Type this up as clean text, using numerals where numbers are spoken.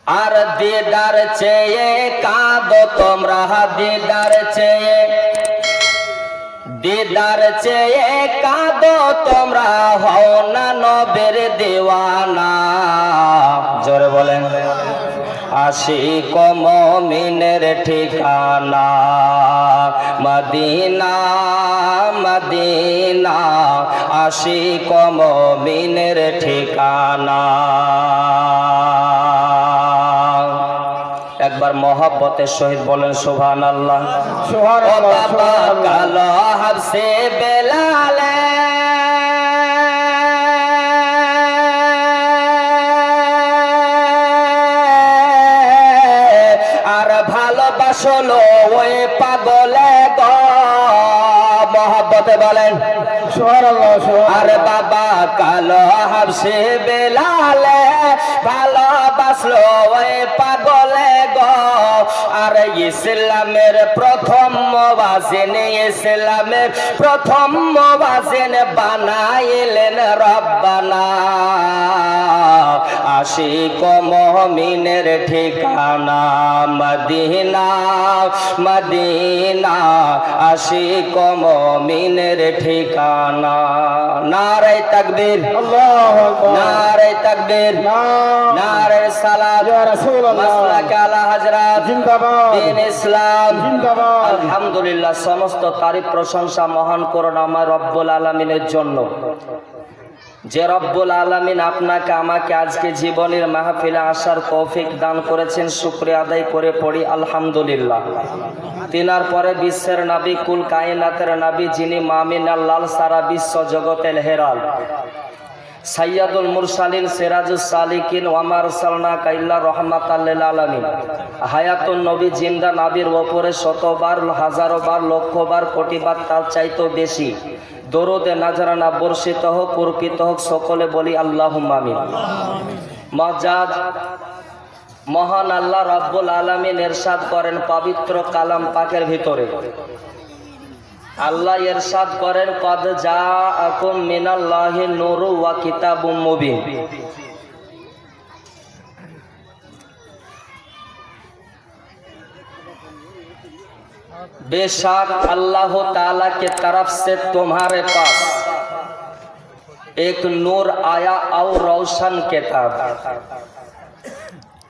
আর দিদার চেয়ে কাঁদো তোমরা, দিদার চেয়ে, দিদার চেয়ে কাঁদো তোমরা, হও না নবের দেওয়ানা। জোরে বলেন। আশিক মুমিনের ঠিকানা মদিনা, মদিনা, আশিক মুমিনের ঠিকানা। একবার মহব্বতের সহিত বলেন সুবহানাল্লাহ। সুবহানাল্লাহ। কালো হাবসে বেলালে আর ভালোবাসলো ওই পাগলে গো, মহব্বতে বলেন সুবহানাল্লাহ। আরে বাবা কালো হাবসে বেলালে ভালোবাসলো ওই পাগলে গো, আর ইসলামের প্রথম মুয়াজ্জিন, ইসলামের প্রথম মুয়াজ্জিন বানাইলেন রব্বানা। আশিক মুমিনের ঠিকানা মদিনা, মদিনা, আশিক মুমিনের ঠিকানা। নারে তাকবীর, আল্লাহু আকবার, নারে তাকবীর, নারে সালাত, ইয়া রাসূলুল্লাহ, মাসলাক আলা হযরত জিন্দাবাদ, দ্বীন ইসলাম জিন্দাবাদ। আলহামদুলিল্লাহ, সমস্ত তারিফ প্রশংসা মহান করুণাময় রব্বুল আলামিনের জন্য, যে রব্বুল আলামিন আপনাকে আমাকে আজকে জীবনের মাহফিলে আসার তৌফিক দান করেছেন। শুকরিয়া আদায় করে পড়ি আলহামদুলিল্লাহ। তিনার পরে বিশ্বের নবী, কুল কায়নাতের নবী, যিনি মামিনাল লাল, সারা বিশ্ব জগতের হেরাল, সাইয়্যিদুল মুরসালিন, সিরাজুস সালিকিন, ওয়া মা আরসালনাকা ইল্লা রাহমাতাল লিল আলামিন। হায়াতুন নবী, জিন্দা নবীর উপরে শতবার, হাজারো বার, লক্ষবার, কোটিবার, তার চাইতেও বেশি দরুদে নাজরানা বর্ষিত হোক, অর্পিত হোক। সকলে বলি আল্লাহুম্মা আমিন। মজাদ মহান আল্লাহ রাব্বুল আলামিন ইরশাদ করেন পবিত্র কালাম পাকের ভিতরে, আল্লাহ ইরশাদ করেন কদ জাআকুম মিনাল্লাহি নূরু ওয়া কিতাবুম মুবিন। बेशक अल्लाह ताला के तरफ से तुम्हारे पास एक नूर आया और रोशन किताब।